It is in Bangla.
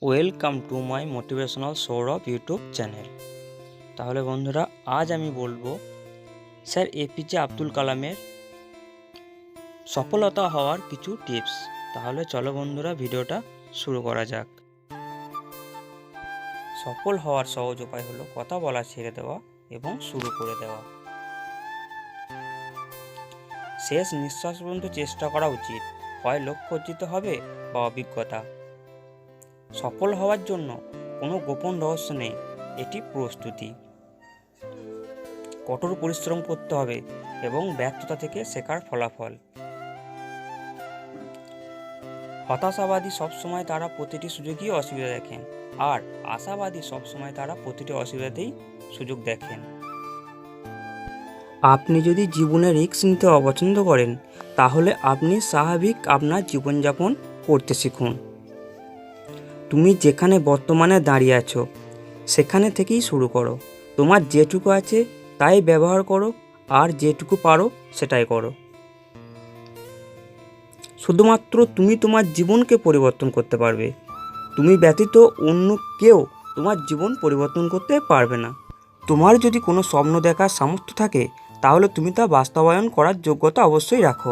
Welcome to my motivational Sourav YouTube channel. তাহলে বন্ধুরা, আজ আমি বলবো স্যার এপিজে আব্দুল কালামের সফলতা হওয়ার কিছু টিপস। তাহলে চলো বন্ধুরা, ভিডিওটা শুরু করা যাক। সফল হওয়ার সহজ উপায় হলো কথা বলা ছেড়ে দেওয়া এবং শুরু করে দেওয়া। শেষ নিঃশ্বাস পর্যন্ত চেষ্টা করা উচিত, হয় লক্ষ্য অর্জিত হবে বা অভিজ্ঞতা। সফল হওয়ার জন্য কোনো গোপন রহস্য নেই, এটি প্রস্তুতি। কঠোর পরিশ্রম করতে হবে এবং ব্যর্থতা থেকে শেখার ফলাফল। হতাশাবাদী সবসময় তারা প্রতিটি সুযোগই অসুবিধা দেখেন, আর আশাবাদী সবসময় তারা প্রতিটি অসুবিধাতেই সুযোগ দেখেন। আপনি যদি জীবনে রিস্ক নিতে অপছন্দ করেন, তাহলে আপনি স্বাভাবিক আপনার জীবনযাপন করতে শিখুন। তুমি যেখানে বর্তমানে দাঁড়িয়ে আছো সেখানে থেকেই শুরু করো। তোমার যেটুকু আছে তাই ব্যবহার করো, আর যেটুকু পারো সেটাই করো। শুধুমাত্র তুমি তোমার জীবনকে পরিবর্তন করতে পারবে। তুমি ব্যতীত অন্য কেউ তোমার জীবন পরিবর্তন করতে পারবে না। তোমার যদি কোনো স্বপ্ন দেখার সামর্থ্য থাকে, তাহলে তুমি তা বাস্তবায়ন করার যোগ্যতা অবশ্যই রাখো।